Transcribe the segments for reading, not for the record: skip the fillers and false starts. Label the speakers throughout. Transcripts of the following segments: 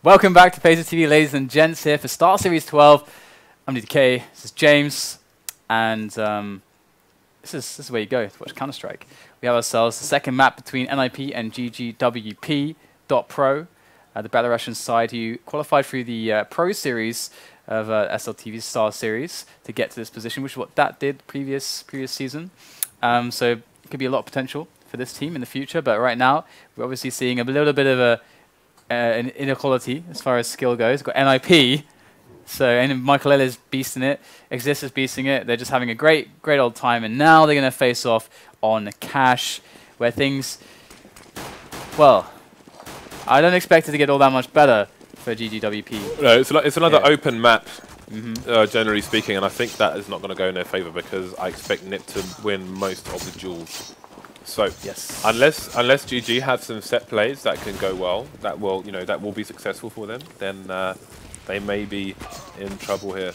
Speaker 1: Welcome back to Pacer TV, ladies and gents, here for StarSeries XII. I'm Nikolay, this is James, and this is where you go to watch Counter-Strike. We have ourselves the second map between NIP and GGWP.pro, the Belarusian side who qualified through the Pro Series of SLTV StarSeries to get to this position, which is what that did previous season. So it could be a lot of potential for this team in the future, but right now we're obviously seeing a little bit of an inequality as far as skill goes. We've got NIP, so and Maikelele is beasting it, Xizt is beasting it. They're just having a great old time, and now they're going to face off on Cash, where things, well, I don't expect it to get all that much better for GGWP.
Speaker 2: No, it's another open map, generally speaking, and I think that is not going to go in their favour because I expect NIP to win most of the duels. So
Speaker 1: yes,
Speaker 2: unless GG have some set plays that can go well, that will be successful for them, then they may be in trouble here.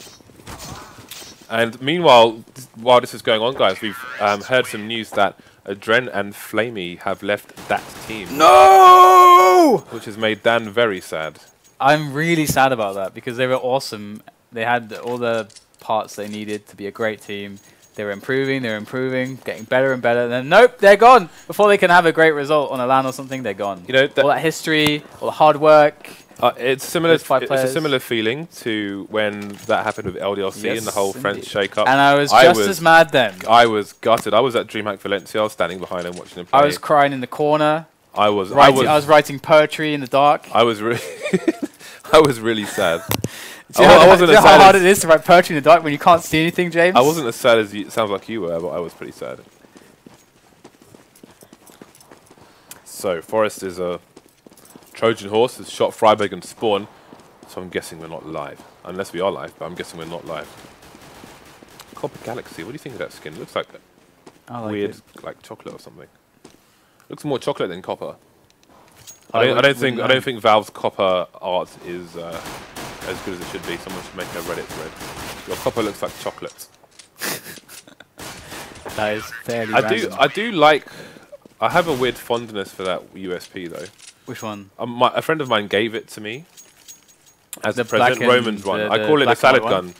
Speaker 2: And meanwhile, while this is going on, guys, we've heard some news that Adren and Flamey have left that team.
Speaker 1: No!
Speaker 2: Which has made Dan very sad.
Speaker 1: I'm really sad about that because they were awesome. They had all the parts they needed to be a great team. They were improving, getting better and better. And then, nope, they're gone. Before they can have a great result on a LAN or something, they're gone. You know, all that history, all the hard work.
Speaker 2: It's similar. It's a similar feeling to when that happened with LDLC and the whole French shake-up.
Speaker 1: And I was just as mad then.
Speaker 2: I was gutted. I was at DreamHack Valencia. I was standing behind him watching him play.
Speaker 1: I was crying in the corner.
Speaker 2: I was
Speaker 1: writing poetry in the dark.
Speaker 2: I was really, I was really sad.
Speaker 1: Do you know how hard it is to write poetry in the dark when you can't see anything, James?
Speaker 2: I wasn't as sad as it sounds like you were, but I was pretty sad. So, Forest is a Trojan horse, has shot Friberg and Spawn, so I'm guessing we're not live. Unless we are live, but I'm guessing we're not live. Copper Galaxy, what do you think of that skin? It looks like weird, like chocolate or something. Looks more chocolate than copper. I don't think Valve's copper art is as good as it should be. Someone should make a Reddit thread. Your copper looks like chocolate.
Speaker 1: That is fairly random.
Speaker 2: I have a weird fondness for that USP though.
Speaker 1: Which one?
Speaker 2: A friend of mine gave it to me as the present, Roman's one. I call it a salad gun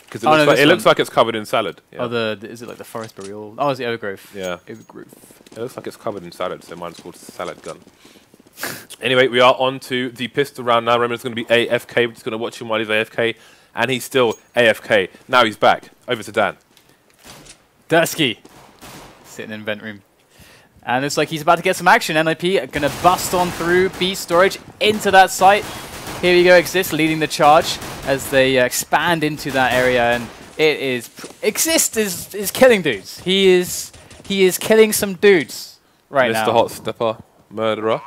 Speaker 2: because it looks like it's covered in salad. Yeah.
Speaker 1: Oh, is it like the forest burial? Oh, it's the overgrowth.
Speaker 2: Yeah.
Speaker 1: Overgrowth.
Speaker 2: It looks like it's covered in salad, so mine's called salad gun. Anyway, we are on to the pistol round now. Roman's going to be AFK. We're just going to watch him while he's AFK, and he's still AFK. Now he's back. Over to Dan.
Speaker 1: dERZKIY sitting in vent room. And it's like he's about to get some action. NIP are going to bust on through B storage into that site. Here we go, Xizt leading the charge as they expand into that area. And it is... Xizt is killing dudes. He is killing some dudes right now.
Speaker 2: Mr. Hot Stepper, murderer.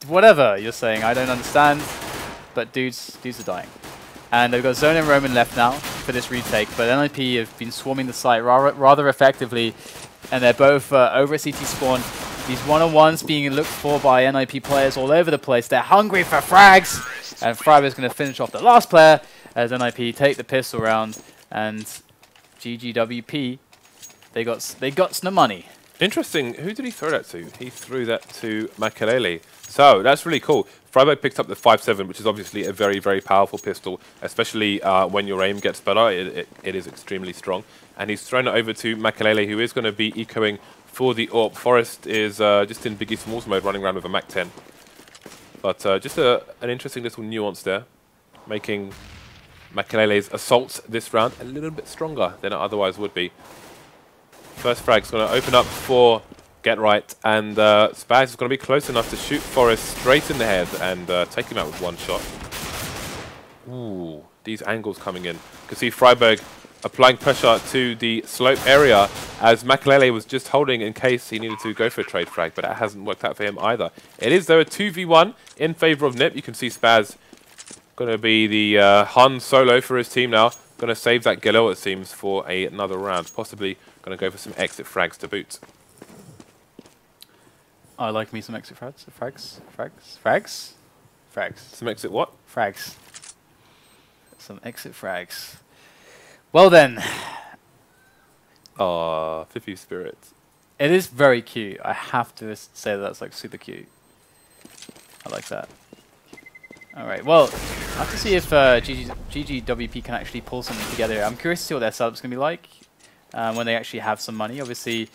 Speaker 1: Whatever you're saying, I don't understand. But dudes are dying. And they've got Zone and Roman left now for this retake. But NIP have been swarming the site rather effectively. And they're both over at CT spawn. These one-on-ones being looked for by NIP players all over the place. They're hungry for frags. And Friberg is going to finish off the last player as NIP take the pistol round. And GGWP, they got some money.
Speaker 2: Interesting. Who did he throw that to? He threw that to Maikelele. So that's really cool. Friberg picked up the 5.7, which is obviously a very, very powerful pistol, especially when your aim gets better. It is extremely strong. And he's thrown it over to Maikelele, who is going to be ecoing for the AWP. Forest is just in Biggie Smalls mode, running around with a Mac 10. But just an interesting little nuance there, making Maikelele's assaults this round a little bit stronger than it otherwise would be. First frag's going to open up for Get Right, and Spaz is going to be close enough to shoot Forest straight in the head and take him out with one shot. Ooh, these angles coming in. You can see Friberg applying pressure to the slope area as Maikelele was just holding in case he needed to go for a trade frag, but that hasn't worked out for him either. It is, though, a 2v1 in favor of NIP. You can see Spaz going to be the Han Solo for his team now. Going to save that Galil, it seems, for another round. Possibly going to go for some exit frags to boot.
Speaker 1: I like me some exit frags. Frags.
Speaker 2: Some exit what?
Speaker 1: Frags. Some exit frags. Well then.
Speaker 2: Fiffy Spirits.
Speaker 1: It is very cute. I have to say that's like super cute. I like that. All right. Well, I have to see if GGWP can actually pull something together. I'm curious to see what their setup's going to be like when they actually have some money. Obviously,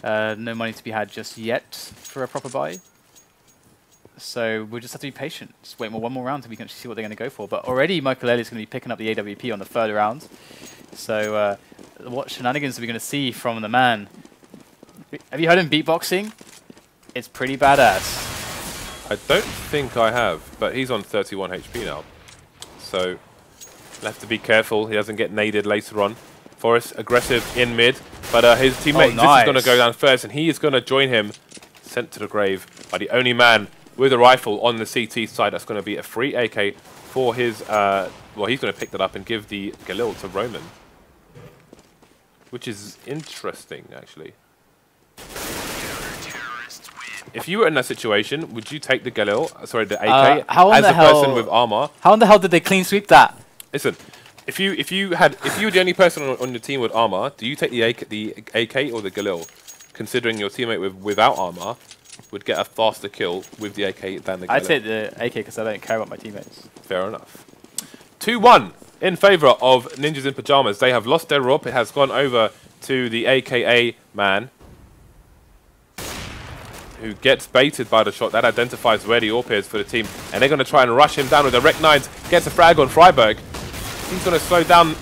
Speaker 1: no money to be had just yet for a proper buy. So we'll just have to be patient. Just wait one more round until we can actually see what they're going to go for. But already Maikelele is going to be picking up the AWP on the third round. So what shenanigans are we going to see from the man? Have you heard him beatboxing? It's pretty badass.
Speaker 2: I don't think I have, but he's on 31 HP now. So we'll have to be careful he doesn't get naded later on. Forrest aggressive in mid, but his teammate Xizt is going to go down first, and he is going to join him, sent to the grave by the only man with a rifle on the CT side. That's going to be a free AK for his, well, he's going to pick that up and give the Galil to Roman. Which is interesting, actually. If you were in that situation, would you take the Galil, sorry, the AK, as a person with armor?
Speaker 1: How in the hell did they clean sweep that?
Speaker 2: Listen, if you were the only person on your team with armor, do you take the AK or the Galil? Considering your teammate without armor would get a faster kill with the AK than the Galil.
Speaker 1: I'd take the AK because I don't care about my teammates.
Speaker 2: Fair enough. 2-1 in favor of Ninjas in Pyjamas. They have lost their AWP. It has gone over to the AKA man, who gets baited by the shot. That identifies where the AWP is for the team. And they're going to try and rush him down with the Rec 9s. Gets a frag on Friberg. He's going to slow down.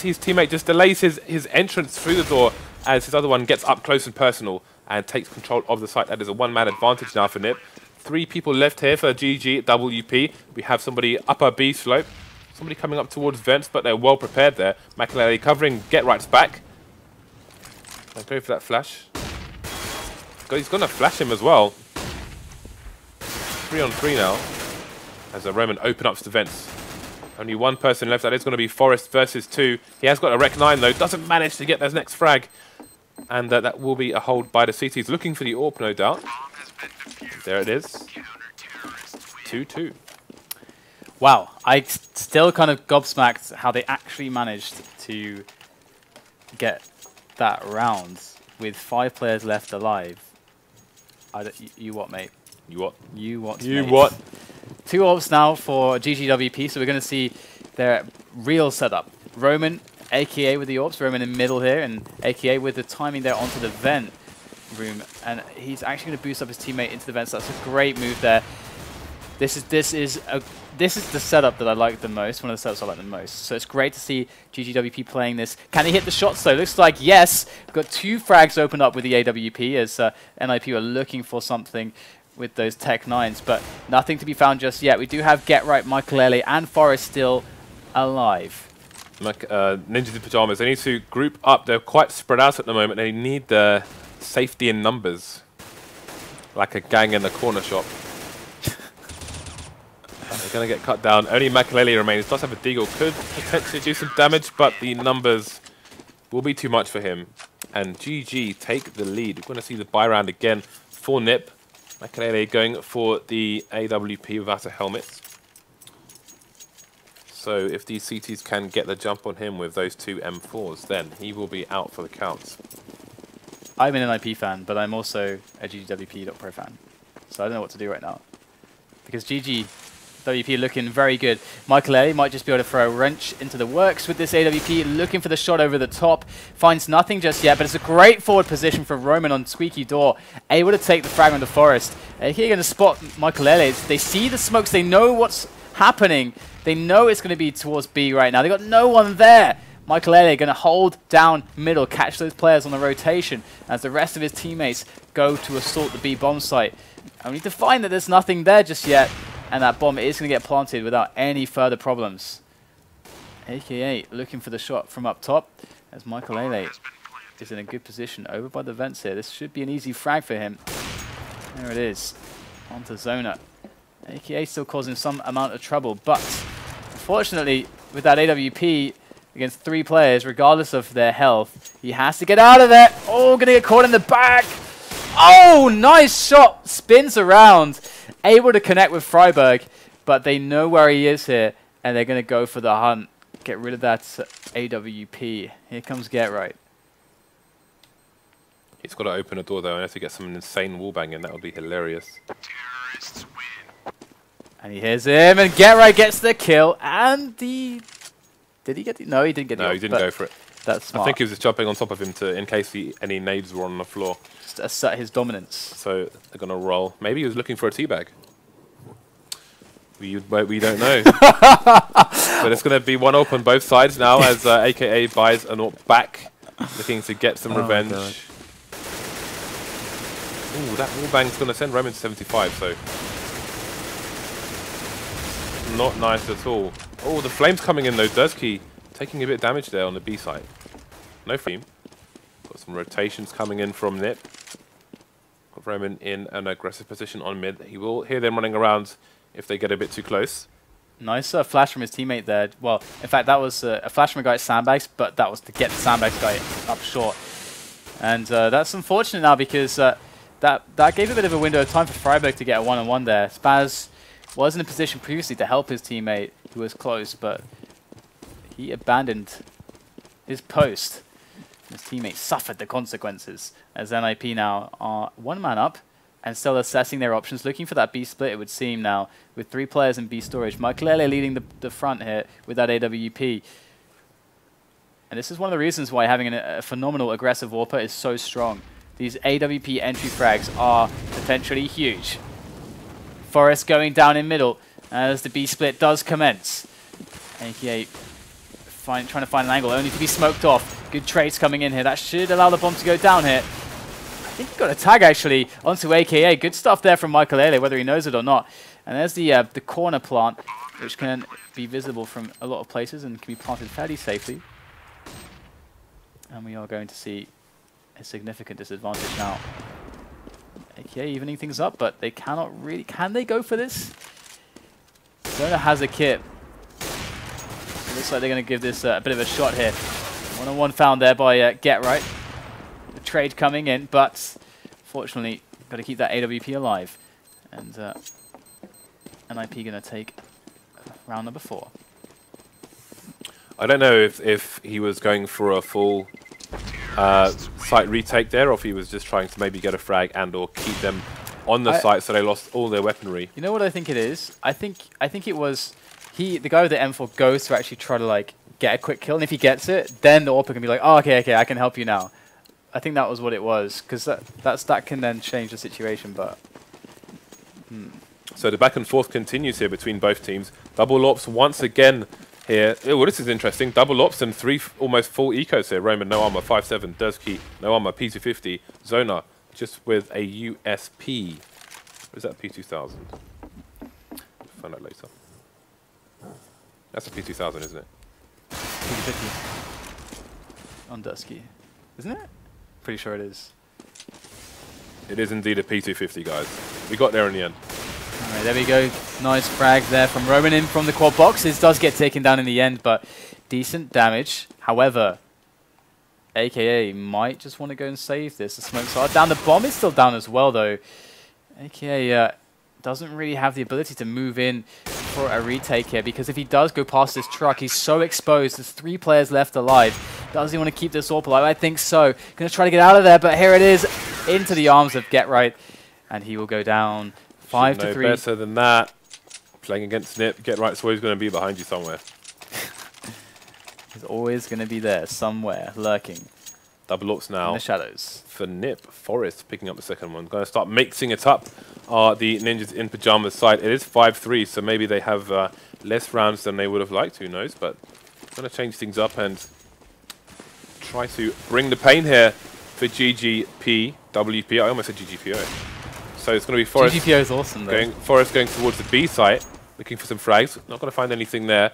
Speaker 2: His teammate just delays his entrance through the door as his other one gets up close and personal and takes control of the site. That is a one-man advantage now for NiP. 3 people left here for GGWP. We have somebody upper B slope. Somebody coming up towards vents, but they're well prepared there. Maikelele covering Get Right's back. I'll go for that flash. He's going to flash him as well. 3 on 3 now. As a Roman open up the vents. Only one person left. That is going to be Forrest versus 2. He has got a Rec 9 though. Doesn't manage to get his next frag. And that will be a hold by the CTs. Looking for the AWP, no doubt. There it is. 2-2.
Speaker 1: Wow. I still kind of gobsmacked how they actually managed to get that round with 5 players left alive. You what, mate?
Speaker 2: You what?
Speaker 1: You what,
Speaker 2: You
Speaker 1: mate?
Speaker 2: what?
Speaker 1: 2 AWPs now for GGWP, so we're going to see their real setup. Roman, AKA with the AWPs, Roman in middle here, and AKA with the timing there onto the vent room. And he's actually going to boost up his teammate into the vent, so that's a great move there. This is the setup that I like the most, one of the setups I like the most. So it's great to see GGWP playing this. Can he hit the shots though? Looks like yes. We've got 2 frags opened up with the AWP as NIP are looking for something with those Tech 9s, but nothing to be found just yet. We do have Get Right, Maikelele, and Forrest still alive.
Speaker 2: Ninjas in Pyjamas, they need to group up. They're quite spread out at the moment. They need the safety in numbers. Like a gang in the corner shop. They're going to get cut down. Only Maikelele remains. Does have a deagle. Could potentially do some damage, but the numbers will be too much for him. And GG take the lead. We're going to see the buy round again for NiP. Maikelele going for the AWP without a helmet. So if these CTs can get the jump on him with those 2 M4s, then he will be out for the count.
Speaker 1: I'm an NIP fan, but I'm also a GGWP.pro fan. So I don't know what to do right now. Because GGWP looking very good. Maikelele might just be able to throw a wrench into the works with this AWP, looking for the shot over the top. Finds nothing just yet, but it's a great forward position for Roman on squeaky door. Able to take the frag on the Forest. Here you're going to spot Maikelele. They see the smokes, they know what's happening. They know it's going to be towards B right now. They got no one there. Maikelele going to hold down middle, catch those players on the rotation as the rest of his teammates go to assault the B bomb site. And we need to find that there's nothing there just yet, and that bomb is going to get planted without any further problems. AKA looking for the shot from up top as Maikelele is in a good position over by the vents here. This should be an easy frag for him. There it is. Onto Zona. AKA still causing some amount of trouble, but unfortunately with that AWP against 3 players, regardless of their health, he has to get out of there. Oh, gonna get caught in the back. Oh, nice shot. Spins around. Able to connect with Friberg, but they know where he is here, and they're gonna go for the hunt. Get rid of that AWP. Here comes Get Right.
Speaker 2: He's got to open a door though, unless he gets some insane wall banging. That would be hilarious.
Speaker 1: And he hears him, and GGWP gets the kill, and the... Did he get the... No, he didn't get the...
Speaker 2: No, he didn't go for it.
Speaker 1: That's smart.
Speaker 2: I think he was just jumping on top of him in case any nades were on the floor.
Speaker 1: Just assert his dominance.
Speaker 2: So they're going to roll. Maybe he was looking for a teabag. We don't know. But it's going to be one up on both sides now as AKA buys an AWP back, looking to get some revenge. Ooh, that wallbang's going to send Roman to 75, so... Not nice at all. Oh, the flames coming in though. dERZKIY taking a bit of damage there on the B side. No flame. Got some rotations coming in from Nip. Got Roman in an aggressive position on mid. He will hear them running around if they get a bit too close.
Speaker 1: Nice flash from his teammate there. Well, in fact, that was a flash from a guy at sandbags, but that was to get the sandbags guy up short. And that's unfortunate now because that gave a bit of a window of time for Friberg to get a one-on-one there. Spaz was in a position previously to help his teammate who was close, but he abandoned his post. His teammate suffered the consequences as NIP now are one man up and still assessing their options, looking for that B split, it would seem now, with 3 players in B storage. Maikelele leading the front here with that AWP. And this is one of the reasons why having a phenomenal aggressive AWPer is so strong. These AWP entry frags are potentially huge. Forest going down in middle as the B split does commence. AKA trying to find an angle, only to be smoked off. Good trades coming in here. That should allow the bomb to go down here. I think he got a tag actually onto AKA. Good stuff there from Maikelele, whether he knows it or not. And there's the corner plant, which can be visible from a lot of places and can be planted fairly safely. And we are going to see a significant disadvantage now. AKA evening things up, but they cannot really... Can they go for this? Zona has a kit. It looks like they're going to give this a bit of a shot here. One-on-one found there by GGWP. The trade coming in, but fortunately, got to keep that AWP alive. And NIP going to take round number 4.
Speaker 2: I don't know if he was going for a full site retake there, or if he was just trying to maybe get a frag and or keep them on the site so they lost all their weaponry.
Speaker 1: You know what I think it is? I think it was the guy with the M4 goes to actually try to like get a quick kill, and if he gets it, then the AWPer can be like, oh, okay, I can help you now. I think that was what it was, because that can then change the situation, but...
Speaker 2: So the back and forth continues here between both teams. Double ops once again here. Oh, this is interesting. Double ops and 3 almost full ecos here. Roman, no armor, 5-7. dERZKIY, no armor, P250. Zona, just with a USP. Or is that P2000? Find out later. That's a P2000, isn't it?
Speaker 1: P250 on dERZKIY, isn't it? Pretty sure it is.
Speaker 2: It is indeed a P250, guys. We got there in the end.
Speaker 1: Alright, there we go. Nice frag there from Roman in from the quad boxes. Does get taken down in the end, but decent damage. However, AKA might just want to go and save this. The smokes are down. The bomb is still down as well, though. AKA doesn't really have the ability to move in for a retake here, because if he does go past this truck, he's so exposed. There's 3 players left alive. Does he want to keep this AWP alive? I think so. Going to try to get out of there, but here it is, into the arms of GGWP, and he will go down 5-3.
Speaker 2: Better than that. Playing against Nip, GGWP's always going to be behind you somewhere.
Speaker 1: He's always going to be there, somewhere, lurking.
Speaker 2: Double ops now.
Speaker 1: In the shadows.
Speaker 2: For Nip, Forest picking up the second one. Going to start mixing it up. The Ninjas in Pyjamas side. It is 5-3, so maybe they have less rounds than they would have liked. Who knows? But going to change things up and try to bring the pain here for GGWP. I almost said GGPO. So it's going to be Forest.
Speaker 1: GGPO is awesome, though.
Speaker 2: Forest going towards the B site, looking for some frags. Not going to find anything there.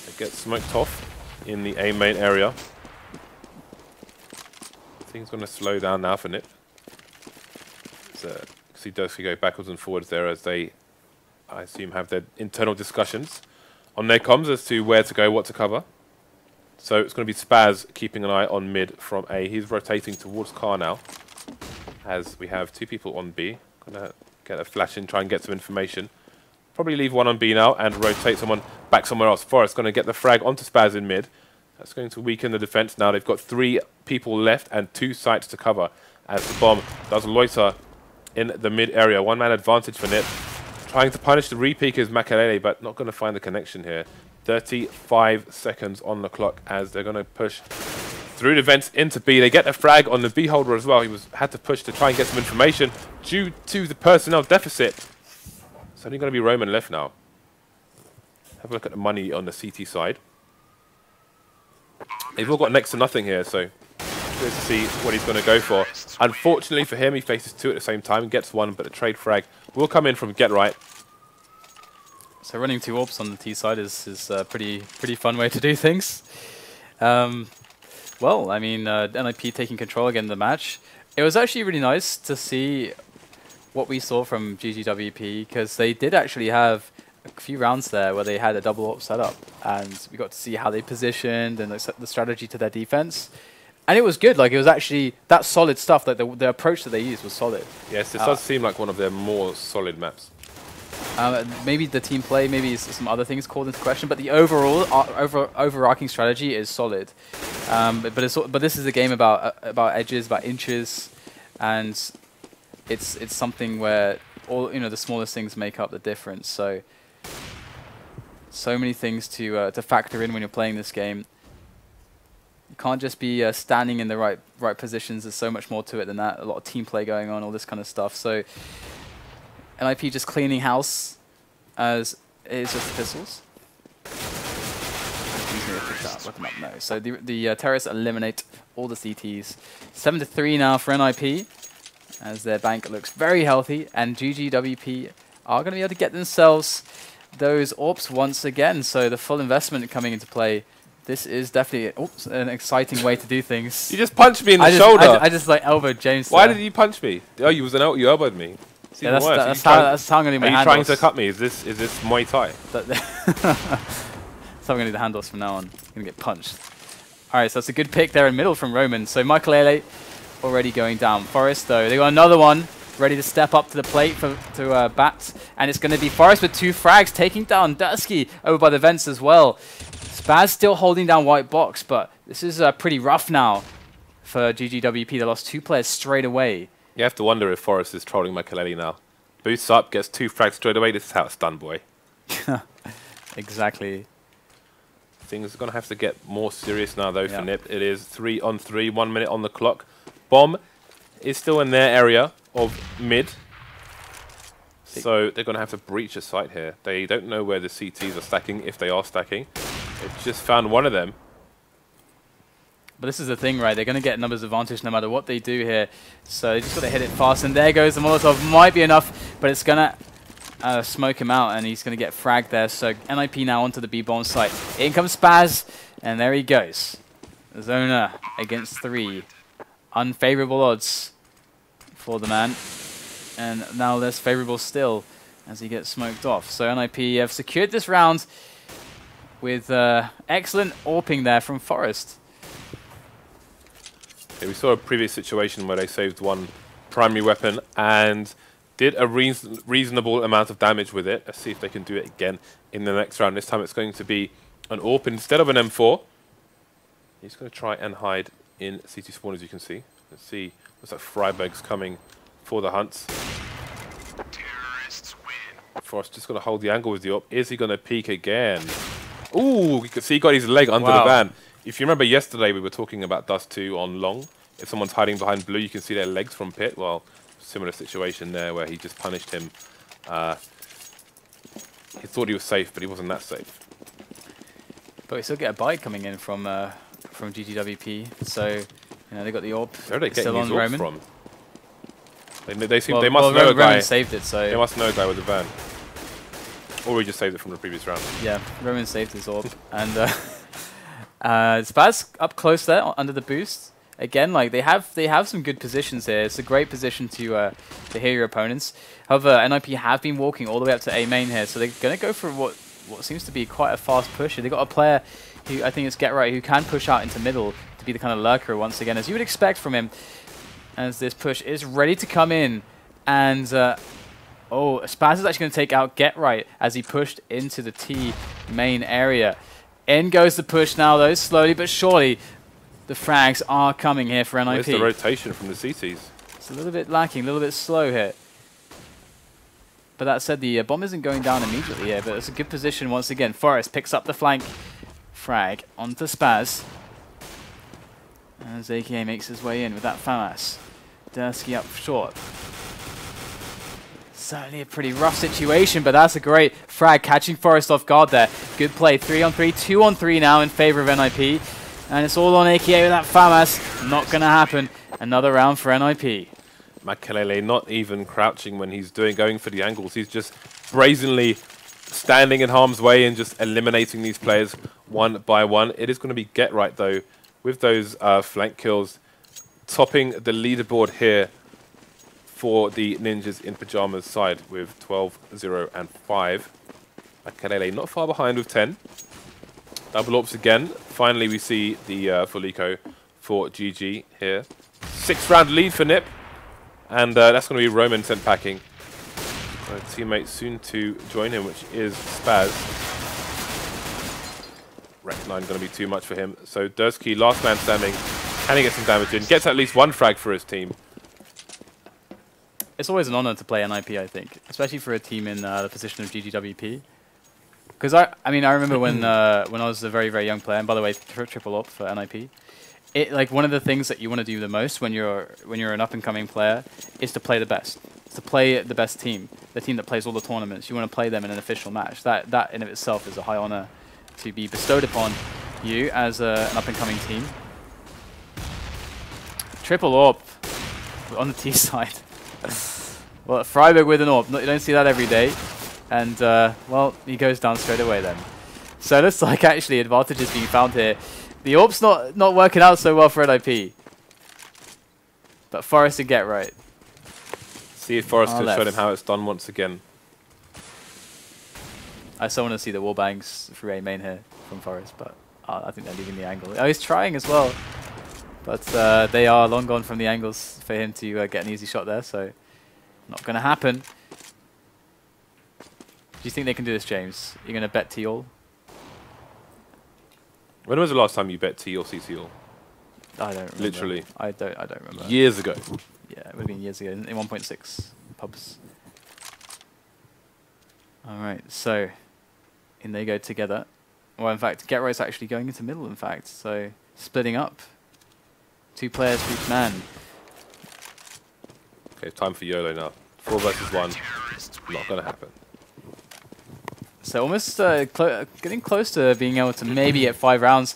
Speaker 2: They get smoked off in the A main area. I think it's going to slow down now for Nip. So, see dERZKIY go backwards and forwards there as they, I assume, have their internal discussions on their comms as to where to go, what to cover. So it's going to be Spaz keeping an eye on mid from A. He's rotating towards car now, as we have 2 people on B. Going to get a flash in, try and get some information. Probably leave one on B now and rotate someone back somewhere else. Forest going to get the frag onto Spaz in mid. That's going to weaken the defense now. They've got 3 people left and 2 sites to cover as the bomb does loiter in the mid area. One-man advantage for NiP. Trying to punish the re-peekers Maikelele, but not going to find the connection here. 35 seconds on the clock as they're going to push through the vents into B. They get a frag on the B holder as well. He had to push to try and get some information due to the personnel deficit. It's only going to be Roman left now. Have a look at the money on the CT side. They've all got next to nothing here, so curious to see what he's going to go for. Unfortunately for him, he faces two at the same time and gets one, but the trade frag will come in from GGWP.
Speaker 1: So running two orbs on the T side is a pretty fun way to do things. Well, I mean, NIP taking control again in the match. It was actually really nice to see what we saw from GGWP, because they did actually have a few rounds there where they had a double AWP setup, and we got to see how they positioned and the strategy to their defense. And it was good. Like, it was actually that solid stuff. Like the approach that they used was solid. Yes,
Speaker 2: this does seem like one of their more solid maps.
Speaker 1: Maybe the team play, maybe some other things called into question, but the overall overarching strategy is solid. But this is a game about edges, about inches, and it's something where all the smallest things make up the difference. So many things to factor in when you're playing this game. You can't just be standing in the right positions. There's so much more to it than that. A lot of team play going on, all this kind of stuff. So NIP just cleaning house as it is just the pistols. He's going to pick that up. Look him up. No. So the terrorists eliminate all the CTs. 7-3 now for NIP, as their bank looks very healthy, and GGWP are going to be able to get themselves those AWPs once again. So the full investment coming into play. This is definitely an exciting way to do things.
Speaker 2: You just punched me in the shoulder.
Speaker 1: I just like elbowed James.
Speaker 2: Why did you punch me? Oh, you elbowed me.
Speaker 1: Yeah, that's how I'm going to do my handoffs.
Speaker 2: Are you trying to cut me? Is this Muay Thai?
Speaker 1: That's how I'm going to do the handoffs from now on. I'm going to get punched. All right, so that's a good pick there in middle from Roman. So Maikelele already going down. Forest, though, they got another one ready to step up to the plate to bat. And it's going to be Forest with 2 frags, taking down dERZKIY over by the vents as well. Spaz still holding down white box, but this is pretty rough now for GGWP. They lost 2 players straight away.
Speaker 2: You have to wonder if Forest is trolling Maikelele now. Boosts up, gets 2 frags straight away. This is how it's done, boy.
Speaker 1: Exactly.
Speaker 2: Things are going to have to get more serious now, though, for NiP. It is 3-on-3, 1 minute on the clock. Bomb is still in their area of mid. So they're going to have to breach a site here. They don't know where the CTs are stacking, if they are stacking. They've just found one of them.
Speaker 1: But this is the thing, right? They're going to get numbers advantage no matter what they do here. So they just got to hit it fast. And there goes the Molotov. Might be enough, but it's going to smoke him out, and he's going to get fragged there. So NIP now onto the B-bomb site. In comes Spaz, and there he goes. Zona against 3. Unfavorable odds for the man. And now less favorable still as he gets smoked off. So NIP have secured this round with excellent AWPing there from Forest.
Speaker 2: Yeah, we saw a previous situation where they saved one primary weapon and did a reasonable amount of damage with it. Let's see if they can do it again in the next round. This time it's going to be an AWP instead of an M4. He's going to try and hide in CT spawn, as you can see. Let's see. Looks like Friberg's coming for the hunts. Forrest just going to hold the angle with the AWP. Is he going to peek again? Ooh, we could see he got his leg under the van. If you remember yesterday, we were talking about Dust 2 on long. If someone's hiding behind blue, you can see their legs from pit. Well, similar situation there where he just punished him. He thought he was safe, but he wasn't that safe.
Speaker 1: But we still get a bite coming in from GGWP. So, they got the AWP.
Speaker 2: Where are they getting these AWPs from?
Speaker 1: They
Speaker 2: must know a guy.
Speaker 1: Roman saved it, so...
Speaker 2: They must know a guy with a van. Or he just saved it from the previous round.
Speaker 1: Yeah, Roman saved his AWP. And Spaz up close there under the boost. Again, like they have some good positions here. It's a great position to hear your opponents. However, NIP have been walking all the way up to A main here, so they're going to go for what seems to be quite a fast push. They got a player who I think is GGWP who can push out into middle to be the kind of lurker once again, as you would expect from him. As this push is ready to come in, and Spaz is actually going to take out GGWP as he pushed into the T main area. In goes the push now, though, slowly but surely. The frags are coming here for NIP.
Speaker 2: Where's the rotation from the CTs?
Speaker 1: It's a little bit lacking, a little bit slow here. But that said, the bomb isn't going down immediately here, but it's a good position once again. Forest picks up the flank frag onto Spaz. As AKA makes his way in with that FAMAS. dERZKIY up short. Certainly a pretty rough situation, but that's a great frag, catching Forest off guard there. Good play, 3-on-3, 2-on-3 now in favor of NIP. And it's all on AKA with that FAMAS. Not going to happen. Another round for NIP.
Speaker 2: Maikelele not even crouching when he's going for the angles. He's just brazenly standing in harm's way and just eliminating these players one by one. It is going to be get right, though, with those flank kills, topping the leaderboard here for the Ninjas in Pyjamas side with 12, 0, and 5. Maikelele not far behind with 10. Double ops again. Finally, we see the full eco for GG here. 6-round lead for NIP. And that's going to be Roman sent packing. So teammate soon to join him, which is Spaz. Rec 9 going to be too much for him. So dERZKIY, last man standing. Can he get some damage in? Gets at least one frag for his team.
Speaker 1: It's always an honor to play NIP, I think, especially for a team in the position of GGWP. Because I remember when I was a very, very young player, and by the way, triple up for NIP. Like one of the things that you want to do the most when you're an up and coming player is to play the best. It's to play the best team, the team that plays all the tournaments. You want to play them in an official match. That in of itself is a high honor to be bestowed upon you as an up and coming team. Triple AWP on the T side. Well, Friberg with an AWP. You don't see that every day. And, well, he goes down straight away then. So it looks like actually advantages being found here. The AWP's not working out so well for NIP. But Forest to get right.
Speaker 2: See if Forest can show him how it's done once again.
Speaker 1: I still want to see the wallbangs through A main here from Forest, but I think they're leaving the angle. Oh, he's trying as well. But they are long gone from the angles for him to get an easy shot there, so not going to happen. Do you think they can do this, James? You're going to bet T all?
Speaker 2: When was the last time you bet T or CC all?
Speaker 1: I don't remember.
Speaker 2: Literally.
Speaker 1: I don't remember.
Speaker 2: Years ago.
Speaker 1: Yeah, it would have been years ago in 1.6 pubs. Alright, so in they go together. Well, in fact, Get Right's actually going into middle, in fact. So splitting up. 2 players for each man.
Speaker 2: Okay, time for YOLO now. 4 versus 1. Not going to happen.
Speaker 1: So almost getting close to being able to maybe get 5 rounds.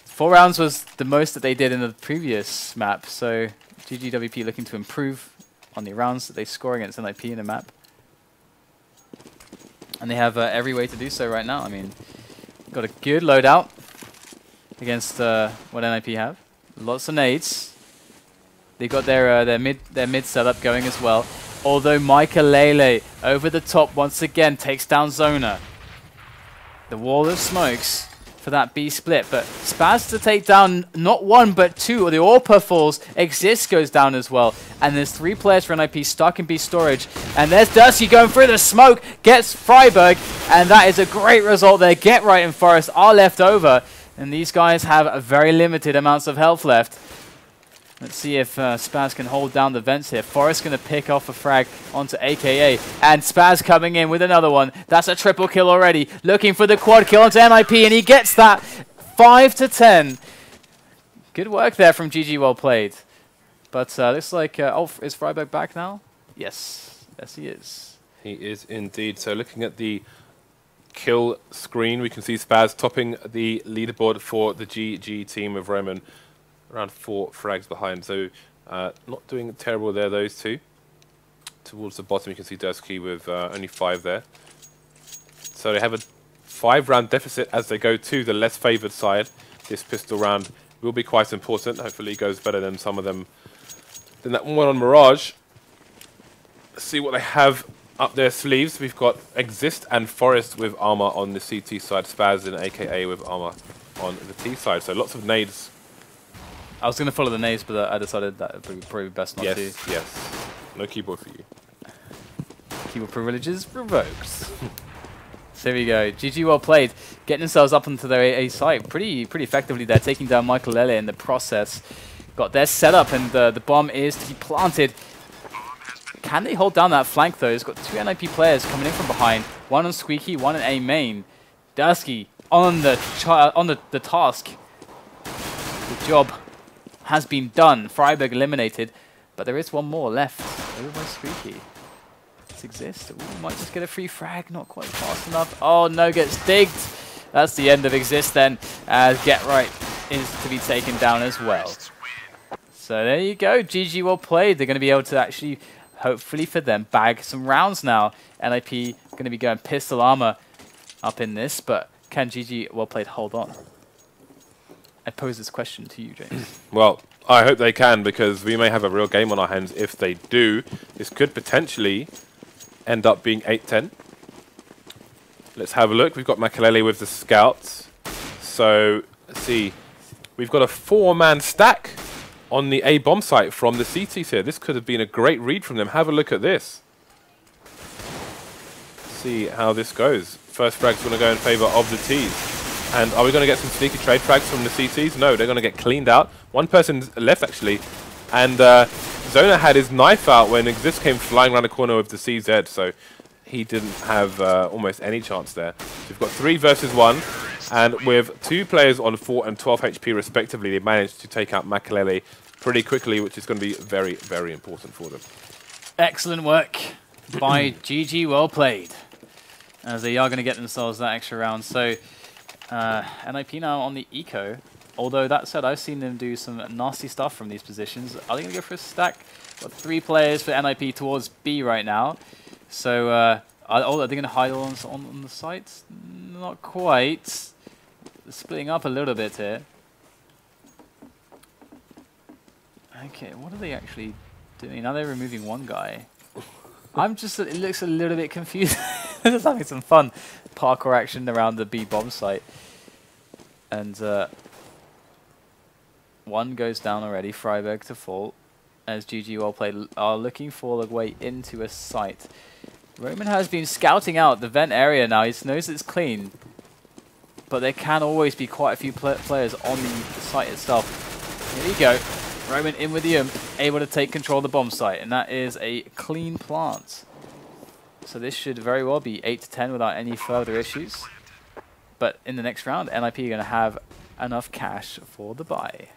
Speaker 1: 4 rounds was the most that they did in the previous map. So GGWP looking to improve on the rounds that they score against NIP in the map. And they have every way to do so right now. I mean, got a good loadout against what NIP have. Lots of nades. They got their mid setup going as well. Although Maikelele over the top once again takes down Zona. The wall of smokes for that B split, but Spaz to take down not 1 but 2. The AWP falls. Xizt goes down as well, and there's 3 players for NIP stuck in B storage. And there's dERZKIY going through the smoke, gets Friberg, and that is a great result there. Get Right and Forest are left over, and these guys have very limited amounts of health left. Let's see if Spaz can hold down the vents here. Forest going to pick off a frag onto AKA. And Spaz coming in with another one. That's a triple kill already. Looking for the quad kill onto NIP, and he gets that. 5-10. Good work there from GG, well played. But looks like... oh, is Friberg back now? Yes. Yes, he is.
Speaker 2: He is indeed. So looking at the kill screen, we can see Spaz topping the leaderboard for the GG team of Roman. Around 4 frags behind, so not doing terrible there, those 2. Towards the bottom, you can see dERZKIY with only 5 there. So they have a 5-round deficit as they go to the less favoured side. This pistol round will be quite important. Hopefully it goes better than some of them. Then that one on Mirage. Let's see what they have up their sleeves. We've got Xizt and Forest with armor on the CT side. Spaz and AKA with armor on the T side. So lots of nades.
Speaker 1: I was going to follow the nades, but I decided that it would probably be best not to.
Speaker 2: Yes. No keyboard for you.
Speaker 1: Keyboard privileges revoked. So there we go. GG, well played. Getting themselves up onto their A site pretty effectively there, taking down Maikelele in the process. Got their setup, and the bomb is to be planted. Can they hold down that flank though? It's got two NIP players coming in from behind. One on Squeaky, one in A main. dERZKIY on the task. The job has been done. Friberg eliminated, but there is one more left. Over by Squeaky. It's Xizt. Ooh, might just get a free frag. Not quite fast enough. Oh no, gets digged. That's the end of Xizt then, as Get Right is to be taken down as well. So there you go. GG well played. They're going to be able to actually, hopefully for them, bag some rounds now. NIP going to be going pistol armor up in this, but can GG well played hold on? I pose this question to you, James.
Speaker 2: Well, I hope they can, because we may have a real game on our hands if they do. This could potentially end up being 8-10. Let's have a look. We've got Maikelele with the scouts. So, let's see. We've got a 4-man stack on the A bomb site from the CTs here. This could have been a great read from them. Have a look at this. See how this goes. First frag's going to go in favor of the Ts. And are we going to get some sneaky trade frags from the CTs? No, they're going to get cleaned out. One person's left, actually. And Zona had his knife out when Xizt came flying around the corner with the CZ. So he didn't have almost any chance there. So we've got 3 versus 1. And with 2 players on 4 and 12 HP respectively, they managed to take out Maikelele pretty quickly, which is going to be very, very important for them.
Speaker 1: Excellent work by GG well played, as they are going to get themselves that extra round. So NIP now on the eco. Although that said, I've seen them do some nasty stuff from these positions. Are they going to go for a stack? Got 3 players for NIP towards B right now. So are they going to hide on the sites? Not quite. Splitting up a little bit here. Okay, what are they actually doing? Now they're removing one guy. It looks a little bit confused. Just having some fun parkour action around the B bomb site. And one goes down already, Friberg to fall, as GG well played are looking for a way into a site. Roman has been scouting out the vent area now. He knows it's clean, but there can always be quite a few players on the site itself. Here we go. Roman in with the able to take control of the bomb site, and that is a clean plant. So this should very well be 8-10 without any further issues. But in the next round, NIP are going to have enough cash for the buy.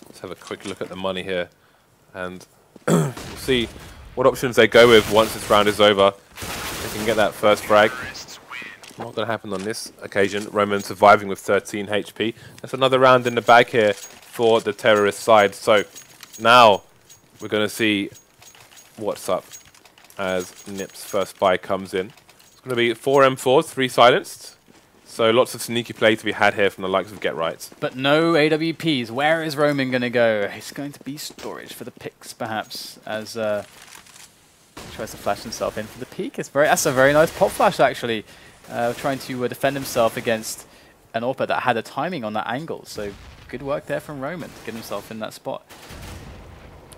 Speaker 2: Let's have a quick look at the money here, and we'll see what options they go with once this round is over. They can get that first frag. Not going to happen on this occasion. Roman surviving with 13 HP. That's another round in the bag here for the terrorist side. So now we're going to see what's up as Nip's first buy comes in. It's going to be 4 M4s, 3 silenced. So lots of sneaky play to be had here from the likes of Get Right.
Speaker 1: But no AWPs. Where is Roman going to go? He's going to be storage for the picks, perhaps, as tries to flash himself in for the peak. That's a very nice pop flash, actually. Trying to defend himself against an AWP that had a timing on that angle. So good work there from Roman to get himself in that spot.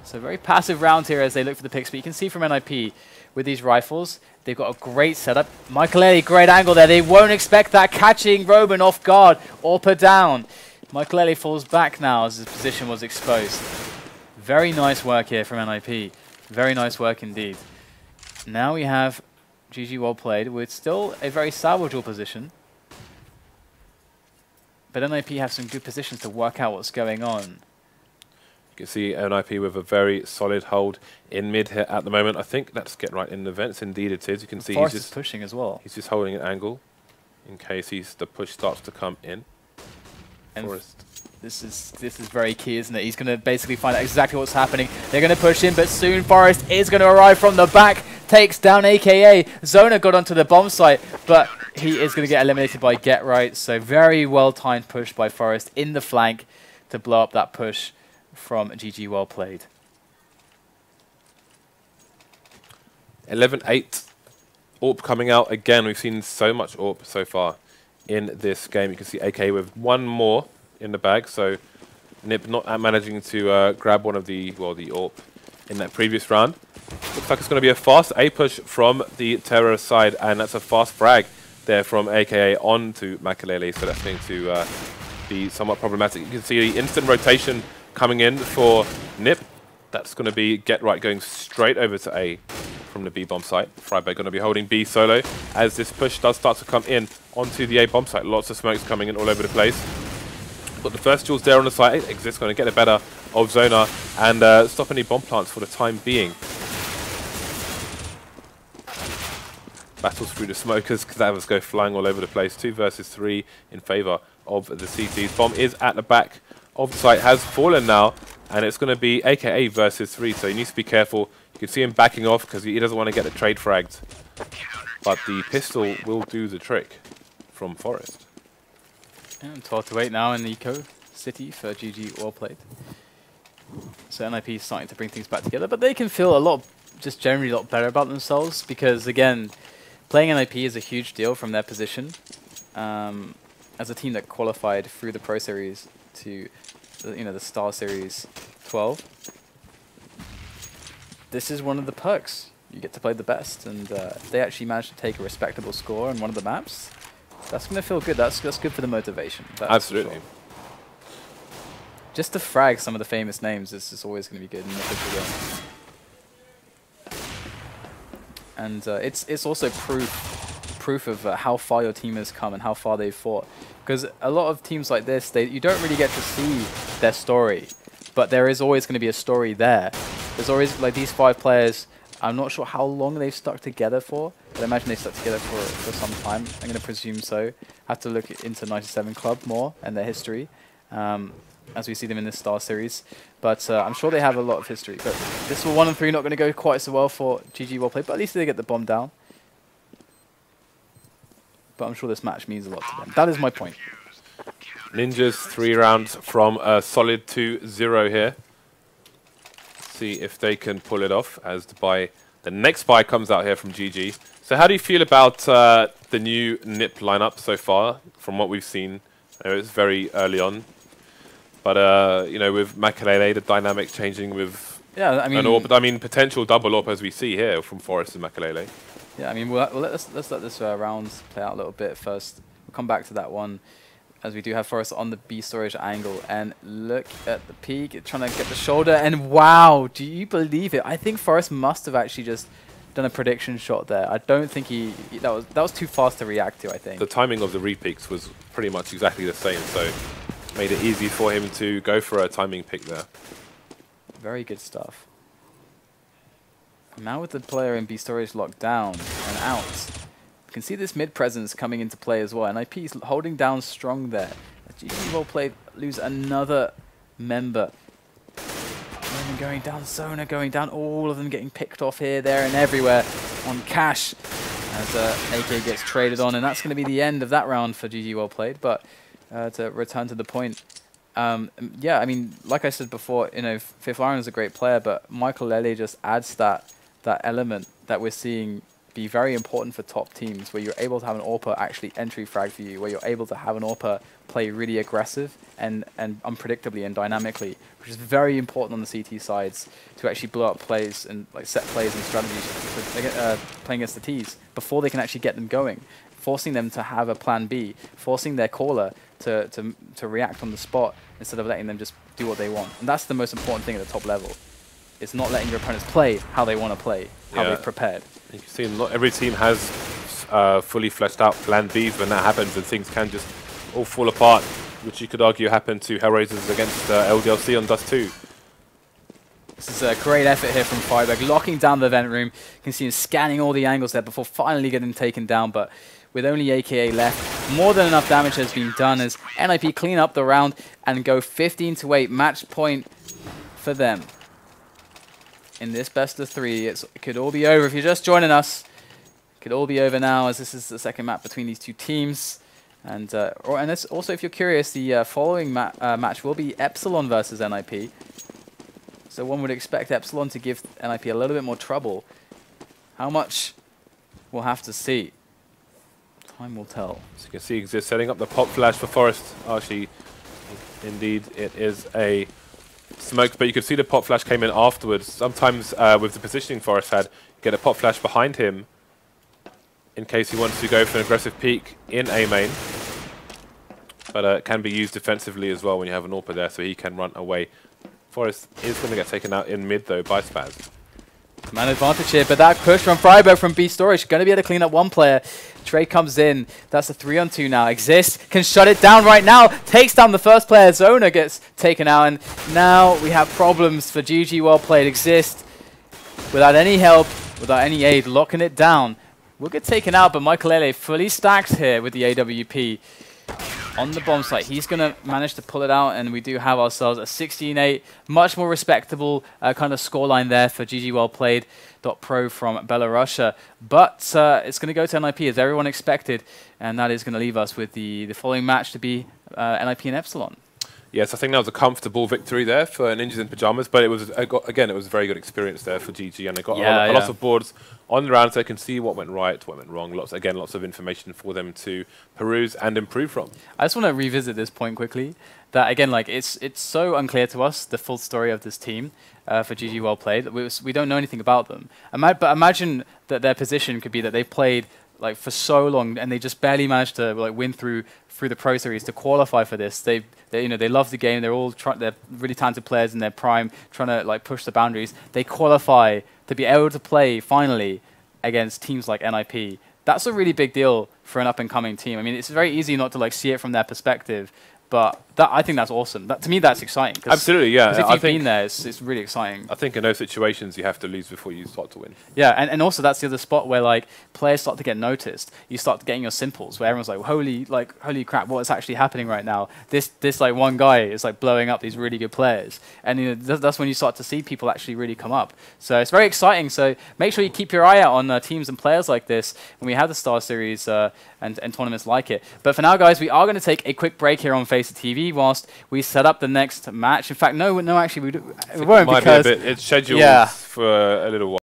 Speaker 1: So very passive round here as they look for the picks. But you can see from NIP with these rifles, they've got a great setup. Maikelele, great angle there. They won't expect that, catching Roman off guard. AWP down. Maikelele falls back now as his position was exposed. Very nice work here from NIP. Very nice work indeed. Now we have GG well played with still a very salvageable position. But NIP have some good positions to work out what's going on.
Speaker 2: You can see NIP with a very solid hold in mid here at the moment. I think that's Get Right in the vents. Indeed it is. You can see
Speaker 1: Forrest is pushing as well.
Speaker 2: He's just holding an angle in case the push starts to come in.
Speaker 1: And Forrest. This is very key, isn't it? He's going to basically find out exactly what's happening. They're going to push in, but soon Forrest is going to arrive from the back. Takes down AKA. Zona got onto the bomb site, but he is going to get eliminated by Get Right. So very well-timed push by Forrest in the flank to blow up that push from GG well played.
Speaker 2: 11-8. AWP coming out again. We've seen so much AWP so far in this game. You can see AK with 1 more in the bag. So Nip not managing to grab one of the AWP in that previous round. Looks like it's going to be a fast A push from the terror side, and that's a fast frag there from AKA on to Maikelele. So that's going to be somewhat problematic. You can see the instant rotation coming in for Nip. That's going to be Get Right going straight over to A from the B bomb site. Friberg going to be holding B solo as this push does start to come in onto the A bomb site. Lots of smokes coming in all over the place. Got the first duels there on the site. Xizt going to get the better of Zona and stop any bomb plants for the time being. Battles through the smokers. Cadavers go flying all over the place. 2 versus 3 in favor of the CTs. Bomb is at the back of the site. Has fallen now. And it's going to be AKA versus 3. So he needs to be careful. You can see him backing off because he doesn't want to get the trade fragged. But the pistol will do the trick from Forest.
Speaker 1: And 12-8 now in Eco City for GG well played. So NIP is starting to bring things back together. But they can feel a lot, just generally a lot better about themselves. Because again, playing NIP is a huge deal from their position. As a team that qualified through the Pro Series to the StarSeries XII, this is one of the perks. You get to play the best, and they actually managed to take a respectable score on one of the maps. That's going to feel good. That's good for the motivation.
Speaker 2: Absolutely.
Speaker 1: Sure. Just to frag some of the famous names, this is always going to be good in the official game. And it's also proof of how far your team has come and how far they've fought. Because a lot of teams like this, you don't really get to see their story, but there is always going to be a story there. There's always, like, these 5 players, I'm not sure how long they've stuck together for, but I imagine they've stuck together for some time. I'm going to presume so. Have to look into 97 Club more and their history, as we see them in this Star Series. But I'm sure they have a lot of history. But this 1 and 3 not going to go quite so well for GG well played, but at least they get the bomb down. But I'm sure this match means a lot to them. That is my point.
Speaker 2: Ninjas 3 rounds from a solid 2-0 here. See if they can pull it off as the next buy comes out here from GG. So how do you feel about the new NIP lineup so far from what we've seen? It's very early on. But, you know, with Maikelele, the dynamic changing with an AWP. I mean, potential double AWP as we see here from Forest and Maikelele.
Speaker 1: Yeah, I mean, let's let this round play out a little bit first. We'll come back to that one, as we do have Forest on the B storage angle. And look at the peak, trying to get the shoulder. And wow, do you believe it? I think Forest must have actually just done a prediction shot there. I don't think that was too fast to react to, I think.
Speaker 2: The timing of the repeaks was pretty much exactly the same, so made it easy for him to go for a timing pick there.
Speaker 1: Very good stuff. Now with the player in B storage locked down and out, you can see this mid presence coming into play as well. NIP is holding down strong there. GG well played lose another member. Going down, Zona going down, all of them getting picked off here, there and everywhere on Cash as AK gets traded on, and that's going to be the end of that round for GG well played. But to return to the point, yeah, I mean, like I said before, you know, Fifth Iron is a great player, but Maikelele just adds that element that we're seeing be very important for top teams, where you're able to have an AWPer actually entry frag for you, where you're able to have an AWPer play really aggressive and unpredictably and dynamically, which is very important on the CT sides to actually blow up plays and like set plays and strategies for, playing against the Ts before they can actually get them going, forcing them to have a plan B, forcing their caller to react on the spot instead of letting them just do what they want. And that's the most important thing at the top level. It's not letting your opponents play how they want to play, how they've prepared. You
Speaker 2: can see not every team has fully fleshed out plan Bs when that happens, and things can just all fall apart, which you could argue happened to Hellraisers against LDLC on Dust 2.
Speaker 1: This is a great effort here from Friberg, locking down the vent room. You can see him scanning all the angles there before finally getting taken down, but with only AKA left, more than enough damage has been done as NIP clean up the round and go 15-8, match point for them. In this best of 3, it could all be over if you're just joining us. It could all be over now, as this is the second map between these two teams. And also, if you're curious, the following match will be Epsilon versus NIP. So one would expect Epsilon to give NIP a little bit more trouble. How much? We'll have to see. Time will tell.
Speaker 2: So you can see Xizt setting up the pop flash for Forest. Actually, indeed, it is a smoke, but you could see the pop flash came in afterwards. Sometimes with the positioning Forest had, get a pop flash behind him in case he wants to go for an aggressive peek in A main. But it can be used defensively as well when you have an AWPer there, so he can run away Forest is going to get taken out in mid, though, by Spaz.
Speaker 1: Man advantage here, but that push from Friberg from B Storage going to be able to clean up one player. Trade comes in. That's a 3-on-2 now. Xizt can shut it down right now. Takes down the first player. Zona gets taken out, and now we have problems for GG. Well played. Xizt, without any help, without any aid, locking it down. We'll get taken out, but Maikelele fully stacked here with the AWP on the bomb site. He's going to manage to pull it out, and we do have ourselves a 16-8, much more respectable kind of scoreline there for GGWP.pro from Belarus. But it's going to go to NIP as everyone expected, and that is going to leave us with the following match to be NIP and Epsilon.
Speaker 2: Yes, I think that was a comfortable victory there for Ninjas in Pyjamas, but it was again, it was a very good experience there for GG, and they got a lot of boards on the round so they can see what went right, what went wrong. Lots of information for them to peruse and improve from.
Speaker 1: I just want to revisit this point quickly. That again, like it's so unclear to us the full story of this team for GG Well Played. We don't know anything about them. But imagine that their position could be that they've played like for so long and they just barely managed to like win through the Pro Series to qualify for this. They love the game. They're really talented players in their prime, trying to like push the boundaries. They qualify to be able to play finally against teams like NIP. That's a really big deal for an up and coming team. I mean, it's very easy not to like see it from their perspective, but I think that's awesome. To me, that's exciting.
Speaker 2: Absolutely, yeah.
Speaker 1: Because if you've been there, it's really exciting.
Speaker 2: I think in those situations, you have to lose before you start to win.
Speaker 1: Yeah, and also that's the other spot where like players start to get noticed. You start getting your simples where everyone's like, holy crap, what is actually happening right now? This like one guy is like blowing up these really good players, and that's when you start to see people actually really come up. So it's very exciting. So make sure you keep your eye out on teams and players like this when we have the Star Series and tournaments like it. But for now, guys, we are going to take a quick break here on Face the TV whilst we set up the next match. In fact, no, actually, we won't, because
Speaker 2: it's scheduled for a little while.